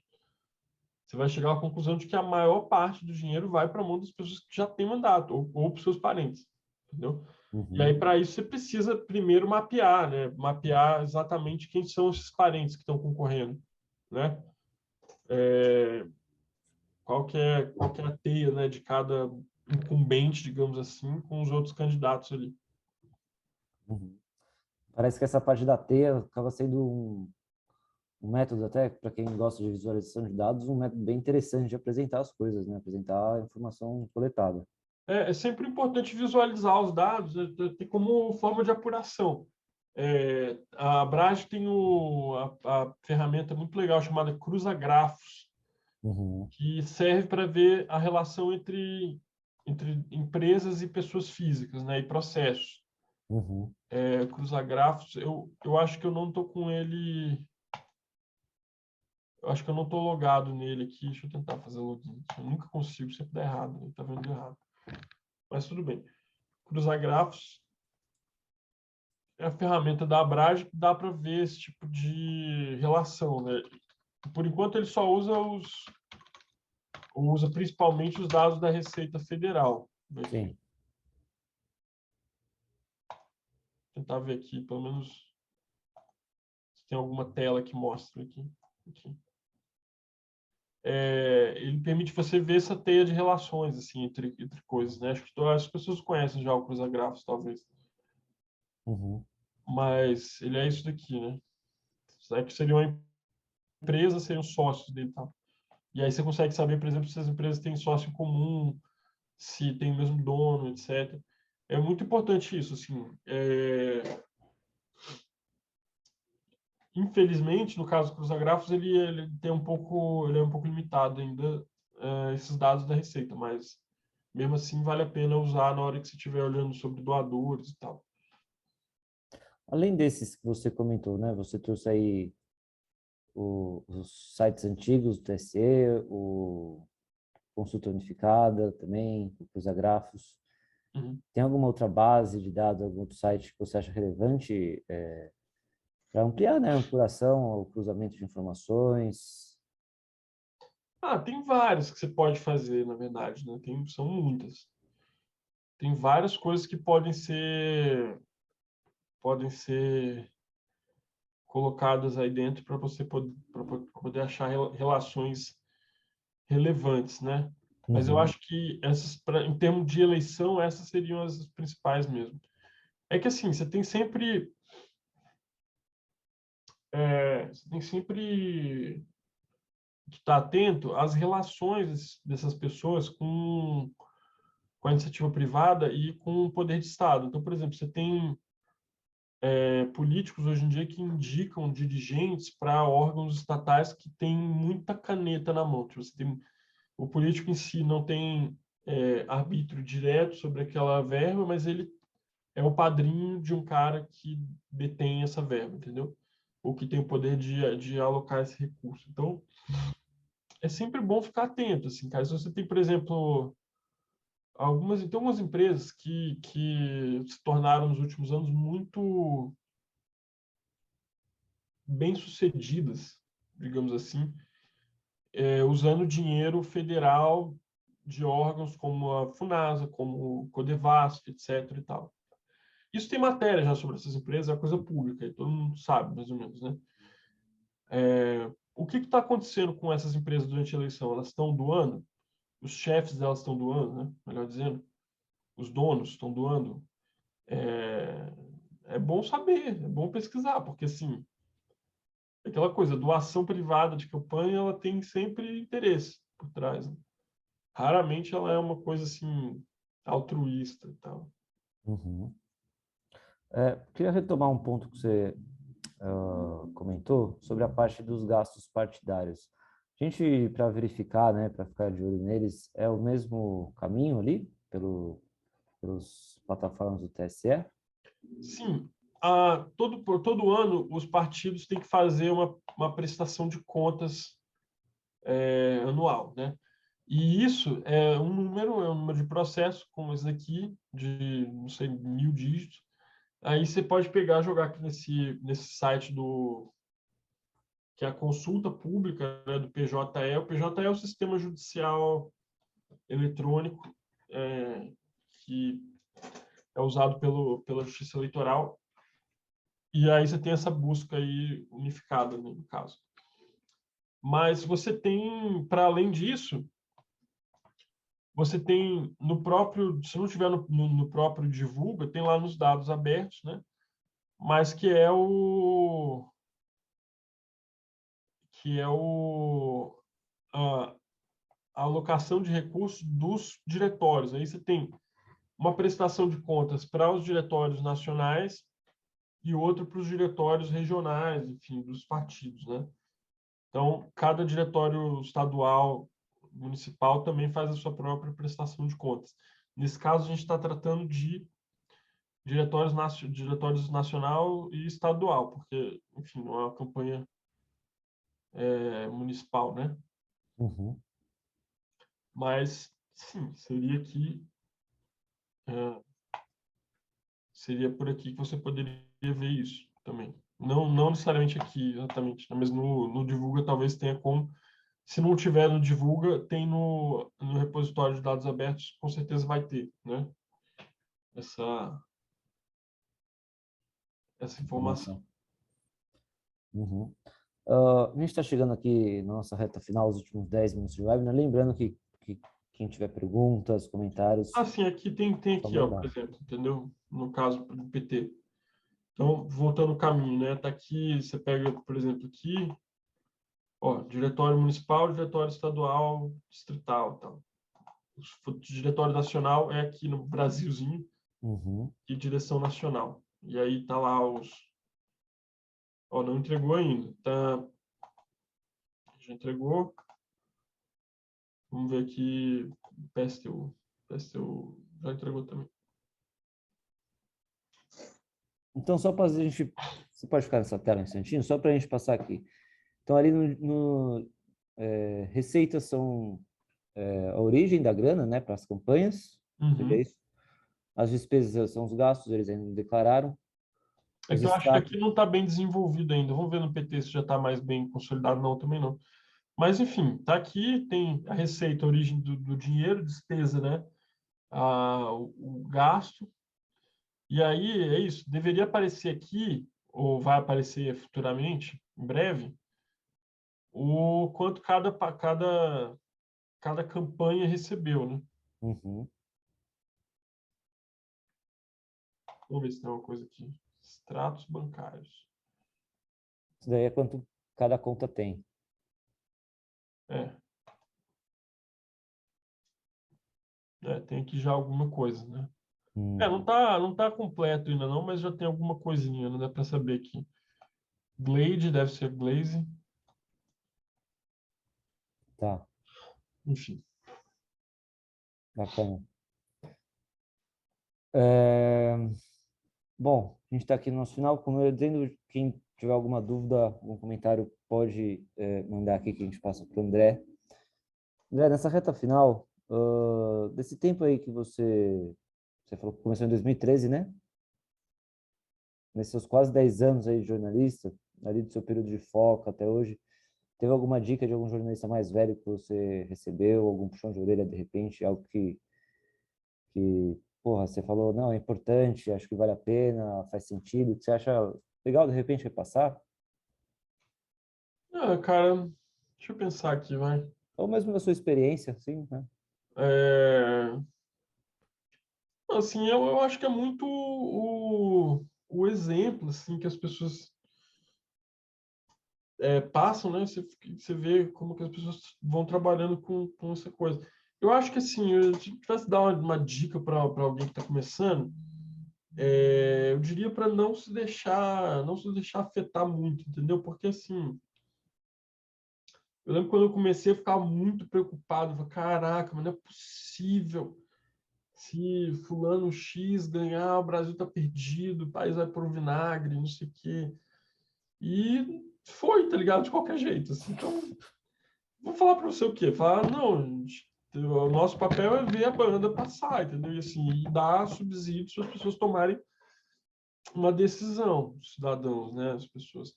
Você vai chegar à conclusão de que a maior parte do dinheiro vai para a mão das pessoas que já têm mandato, ou para os seus parentes, entendeu? E aí, uhum, para isso, você precisa primeiro mapear, né? Mapear exatamente quem são esses parentes que estão concorrendo, né? Qual que é a teia, né, de cada incumbente, digamos assim, com os outros candidatos ali. uhum. Parece que essa parte da teia acaba sendo um método, até para quem gosta de visualização de dados, um método bem interessante de apresentar as coisas, né? Apresentar a informação coletada. É sempre importante visualizar os dados, né, ter como forma de apuração. A Brage tem a ferramenta muito legal chamada Cruza Grafos, Uhum, que serve para ver a relação entre empresas e pessoas físicas, né, e processos. uhum. Cruza Grafos, eu acho que eu não estou com ele. Eu acho que eu não estou logado nele aqui. Deixa eu tentar fazer login. Eu nunca consigo, sempre dá errado. Está vendo errado. Mas tudo bem. Cruzar grafos é a ferramenta da Abrage que dá para ver esse tipo de relação, né? Por enquanto ele só usa principalmente os dados da Receita Federal. Sim. Tentar ver aqui, pelo menos se tem alguma tela que mostra aqui. Ele permite você ver essa teia de relações assim entre coisas, né? Acho que todas as pessoas conhecem já o cruza-grafos, talvez. Uhum. Mas ele é isso daqui, né? Isso que seria uma empresa, seriam sócios dele, tá? E aí você consegue saber, por exemplo, se as empresas têm sócio em comum, se tem o mesmo dono, etc. É muito importante isso, assim. Infelizmente, no caso do cruzagrafos, ele é um pouco limitado ainda, esses dados da Receita, mas mesmo assim vale a pena usar na hora que você estiver olhando sobre doadores e tal. Além desses que você comentou, né? Você trouxe aí os sites antigos do TSE, o Consulta Unificada também, o Cruzagrafos. Uhum. Tem alguma outra base de dados, algum outro site que você acha relevante para ampliar, né, a apuração, o cruzamento de informações? Tem vários que você pode fazer, na verdade, né? São muitas. Tem várias coisas que podem ser colocadas aí dentro para você poder achar relações relevantes, né? Mas eu Uhum, acho que em termos de eleição, essas seriam as principais mesmo. É que assim, você tem sempre que estar atento às relações dessas pessoas com a iniciativa privada e com o poder de Estado. Então, por exemplo, você tem políticos hoje em dia que indicam dirigentes para órgãos estatais que têm muita caneta na mão. Tipo, o político em si não tem arbítrio direto sobre aquela verba, mas ele é o padrinho de um cara que detém essa verba, entendeu? Ou que tem o poder de alocar esse recurso. Então, é sempre bom ficar atento, assim, cara. Se você tem, por exemplo, tem algumas empresas que se tornaram nos últimos anos muito bem-sucedidas, digamos assim, usando dinheiro federal de órgãos como a Funasa, como o Codevasf, etc. e tal. Isso tem matéria já sobre essas empresas, é uma coisa pública, e todo mundo sabe, mais ou menos, né? O que está acontecendo com essas empresas durante a eleição? Elas estão doando? Os chefes delas estão doando, né? Melhor dizendo, os donos estão doando? É bom saber, é bom pesquisar, porque assim, aquela coisa, doação privada de campanha, ela tem sempre interesse por trás, né? Raramente ela é uma coisa assim altruísta e tal. uhum. Queria retomar um ponto que você comentou sobre a parte dos gastos partidários. A gente, para verificar, né, para ficar de olho neles, é o mesmo caminho ali, pelos plataformas do TSE? Sim, todo ano os partidos têm que fazer uma prestação de contas anual, né? E isso é um número de processo, como esse daqui, de, não sei, 1000 dígitos. Aí você pode pegar, jogar aqui nesse site que é a consulta pública, né, do PJE. O PJE é o sistema judicial eletrônico que é usado pela Justiça Eleitoral. E aí você tem essa busca aí unificada, né, no caso. Mas você tem, para além disso, você tem no próprio, se não tiver no próprio Divulga, tem lá nos dados abertos, né? Mas a, a alocação de recursos dos diretórios. Aí você tem uma prestação de contas para os diretórios nacionais e outro para os diretórios regionais, enfim, dos partidos, né? Então, cada diretório estadual, municipal, também faz a sua própria prestação de contas. Nesse caso, a gente está tratando de diretórios nacional e estadual, porque, enfim, não é uma campanha municipal, né? Uhum. Mas, sim, seria por aqui que você poderia ver isso também. Não necessariamente aqui, exatamente, né? Mas no Divulga talvez tenha como. Se não tiver no Divulga, tem no repositório de dados abertos, com certeza vai ter, né? Essa informação. Informação. Uhum. A gente está chegando aqui na nossa reta final, os últimos 10 minutos de webinar. Lembrando que quem tiver perguntas, comentários, Assim, aqui tem só aqui, ó, por mandar. exemplo, entendeu? No caso do PT. Então, voltando o caminho, né? Tá aqui, você pega, por exemplo, aqui, ó, diretório municipal, diretório estadual, distrital, tal. O diretório nacional é aqui no Brasilzinho Uhum. e direção nacional. E aí tá lá ó, não entregou ainda. Tá, já entregou. Vamos ver aqui, PSTU. PSTU já entregou também. Então, só para a gente... Você pode ficar nessa tela um instantinho? Só para a gente passar aqui. Então, ali receitas são a origem da grana, né, para as campanhas. Seria Uhum. isso? As despesas são os gastos, eles ainda não declararam. É Os que eu acho que extratos... aqui não está bem desenvolvido ainda. Vamos ver no PT se já está mais bem consolidado. Não, também não. Mas, enfim, está aqui, tem a receita, a origem do dinheiro, despesa, né? O gasto. E aí, é isso. Deveria aparecer aqui, ou vai aparecer futuramente, em breve, o quanto cada campanha recebeu, né? Uhum. Vamos ver se tem uma coisa aqui. Extratos bancários. Isso daí é quanto cada conta tem. É, tem aqui já alguma coisa, né? Uhum. Não tá completo ainda não, mas já tem alguma coisinha, não dá para saber aqui. Glade deve ser Glaze, Tá, enfim. bacana. É, Bom, a gente está aqui no nosso final. Como eu dizendo, quem tiver alguma dúvida, algum comentário, pode mandar aqui que a gente passa para o André. André, nessa reta final, desse tempo aí que você falou que começou em 2013, né? Nesses seus quase 10 anos aí de jornalista, ali do seu período de foco até hoje, teve alguma dica de algum jornalista mais velho que você recebeu, algum puxão de orelha de repente, algo que porra, você falou, não, é importante, acho que vale a pena, faz sentido, que você acha legal de repente repassar? Cara, deixa eu pensar aqui, vai. Ou mesmo da sua experiência, assim, né? É, assim, eu acho que é muito o exemplo, assim, que as pessoas passam, né? Você vê como que as pessoas vão trabalhando com essa coisa. Eu acho que, assim, se eu tivesse dar uma dica para alguém que está começando, eu diria para não se deixar afetar muito, entendeu? Porque assim, eu lembro quando eu comecei a ficar muito preocupado, eu falei, caraca, mas não é possível. Se fulano X ganhar, o Brasil tá perdido, o país vai pro vinagre, não sei o quê. E foi, tá ligado? De qualquer jeito, assim. Então, vou falar para você o quê? Falar, não, o nosso papel é ver a banda passar, entendeu? E assim, e dar subsídios para as pessoas tomarem uma decisão, os cidadãos, né? As pessoas.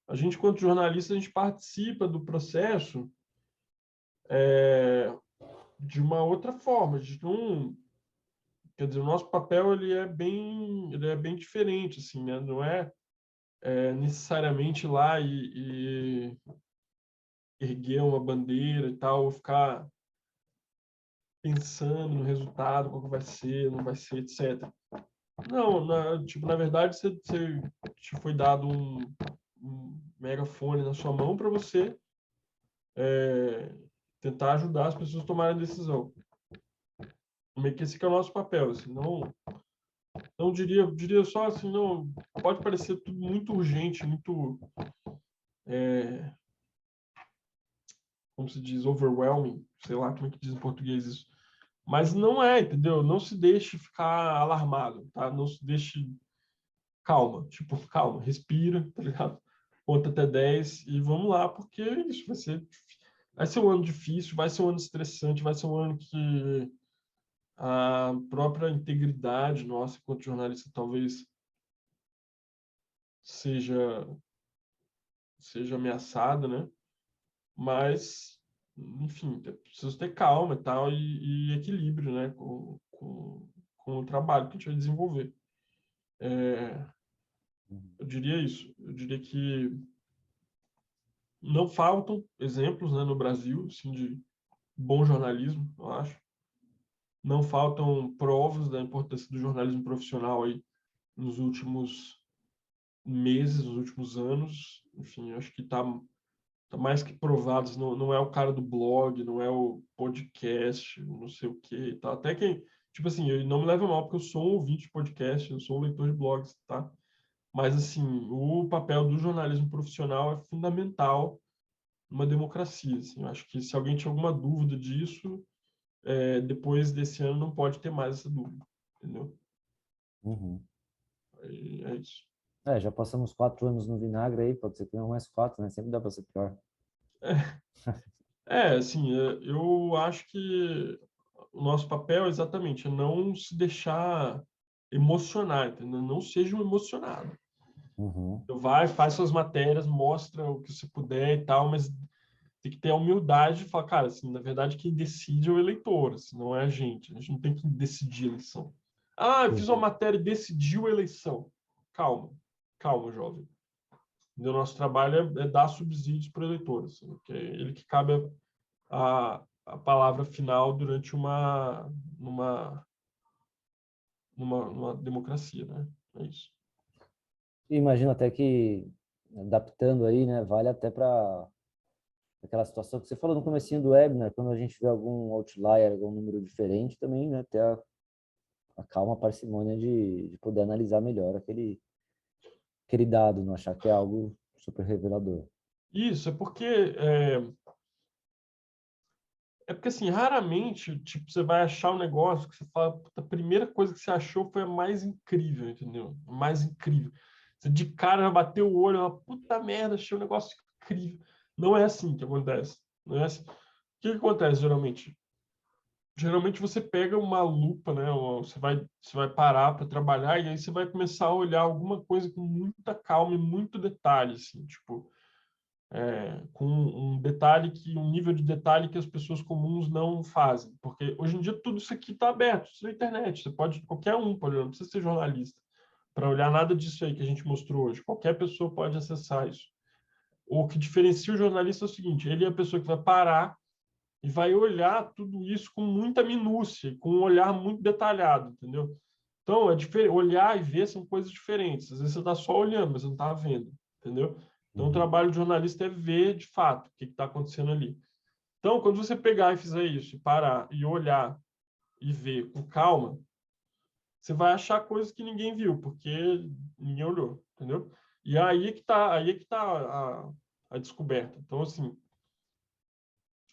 A gente, enquanto jornalista, a gente participa do processo de uma outra forma. A gente não, quer dizer, o nosso papel ele é bem diferente, assim, né? Não é, necessariamente ir lá e erguer uma bandeira e tal, ou ficar pensando no resultado, qual que vai ser, não vai ser, etc. Não, tipo, na verdade, você te foi dado um megafone na sua mão para você tentar ajudar as pessoas a tomarem a decisão. Meio que esse que é o nosso papel, assim, não diria só assim, não, pode parecer tudo muito urgente, muito, como se diz, overwhelming, sei lá como é que diz em português isso, mas não é, entendeu? Não se deixe ficar alarmado, tá? Não se deixe, calma, tipo, calma, respira, tá ligado? Conta até 10 e vamos lá, porque isso vai ser um ano difícil, vai ser um ano estressante, vai ser um ano que a própria integridade nossa enquanto jornalista talvez seja ameaçada, né? Mas, enfim, preciso ter calma e tal e equilíbrio, né? Com o trabalho que a gente vai desenvolver. Eu diria isso. Eu diria que não faltam exemplos, né, no Brasil, assim, de bom jornalismo, eu acho. Não faltam provas da importância do jornalismo profissional aí nos últimos meses, nos últimos anos. Enfim, eu acho que tá mais que provados. Não é o cara do blog, não é o podcast, não sei o quê. Tá? Até quem, tipo assim, eu não me leva mal porque eu sou um ouvinte de podcast, eu sou um leitor de blogs, tá? Mas assim, o papel do jornalismo profissional é fundamental numa democracia. Assim. Eu acho que se alguém tinha alguma dúvida disso, depois desse ano não pode ter mais essa dúvida, entendeu? Uhum. É isso. Já passamos 4 anos no vinagre aí, pode ser que não mais 4, né? Sempre dá para ser pior. Assim, eu acho que o nosso papel exatamente é não se deixar emocionar, entendeu? Não seja um emocionado. Uhum. Então vai, faz suas matérias, mostra o que você puder e tal, mas tem que ter a humildade de falar, cara, assim, na verdade quem decide é o eleitor, assim, não é a gente. A gente não tem que decidir a eleição. Ah, eu fiz uma Uhum. matéria e decidiu a eleição. Calma, calma, jovem. O nosso trabalho é dar subsídios para o eleitor, assim, que é ele que cabe a palavra final durante numa, numa democracia, né? É isso. E imagino até que, adaptando aí, né, vale até para aquela situação que você falou no comecinho do webinar, quando a gente vê algum outlier, algum número diferente, também, né, ter a calma, a parcimônia de poder analisar melhor aquele dado, não achar que é algo super revelador. Isso, é porque assim, raramente, tipo, você vai achar um negócio que você fala, "Puta, a primeira coisa que você achou foi a mais incrível, entendeu? A mais incrível. Você de cara vai bater o olho, uma puta merda, achei um negócio incrível. Não é assim que acontece. Não é assim. O que que acontece geralmente? Geralmente você pega uma lupa, né? Ou você vai parar para trabalhar e aí você vai começar a olhar alguma coisa com muita calma e muito detalhe, assim, tipo, com um nível de detalhe que as pessoas comuns não fazem, porque hoje em dia tudo isso aqui está aberto, isso é internet, qualquer um pode olhar, não precisa ser jornalista para olhar nada disso aí que a gente mostrou hoje. Qualquer pessoa pode acessar isso. O que diferencia o jornalista é o seguinte: ele é a pessoa que vai parar e vai olhar tudo isso com muita minúcia, com um olhar muito detalhado, entendeu? Então, é diferente. Olhar e ver são coisas diferentes. Às vezes você está só olhando, mas não está vendo, entendeu? Então, o Uhum. trabalho do jornalista é ver de fato o que está acontecendo ali. Então, quando você pegar e fizer isso, e parar e olhar e ver com calma, você vai achar coisas que ninguém viu, porque ninguém olhou, entendeu? E aí é que tá a descoberta. Então, assim,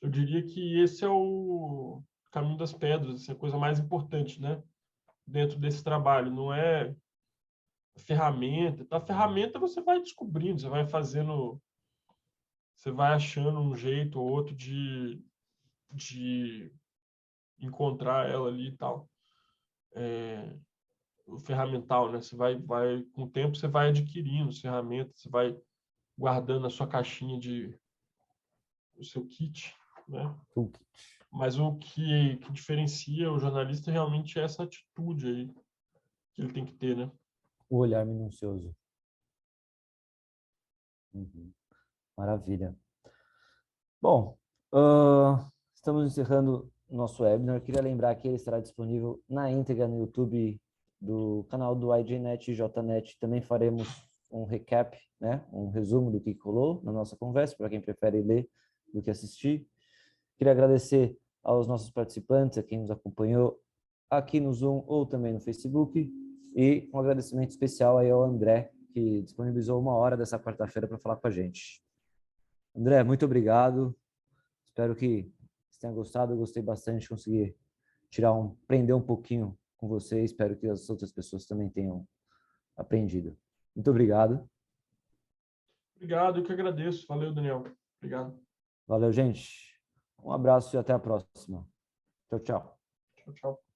eu diria que esse é o caminho das pedras, assim, a coisa mais importante, né? Dentro desse trabalho. Não é ferramenta. A ferramenta você vai descobrindo, você vai fazendo, você vai achando um jeito ou outro de encontrar ela ali e tal. O ferramental, né? Você com o tempo, você vai adquirindo as ferramentas, você vai guardando a sua caixinha o seu kit, né? Toolkit. Mas o que diferencia o jornalista realmente é essa atitude aí que ele tem que ter, né? O olhar minucioso. Uhum. Maravilha. Bom, estamos encerrando o nosso webinar. Eu queria lembrar que ele estará disponível na íntegra no YouTube do canal do IGNet e JNet. Também faremos um recap, né? Um resumo do que rolou na nossa conversa, para quem prefere ler do que assistir. Queria agradecer aos nossos participantes, a quem nos acompanhou aqui no Zoom ou também no Facebook. E um agradecimento especial aí ao André, que disponibilizou 1 hora dessa quarta-feira para falar com a gente. André, muito obrigado. Espero que você tenha gostado. Eu gostei bastante de conseguir aprender um pouquinho com você. Espero que as outras pessoas também tenham aprendido. Muito obrigado. Obrigado, eu que agradeço. Valeu, Daniel. Obrigado. Valeu, gente. Um abraço e até a próxima. Tchau, tchau. Tchau, tchau.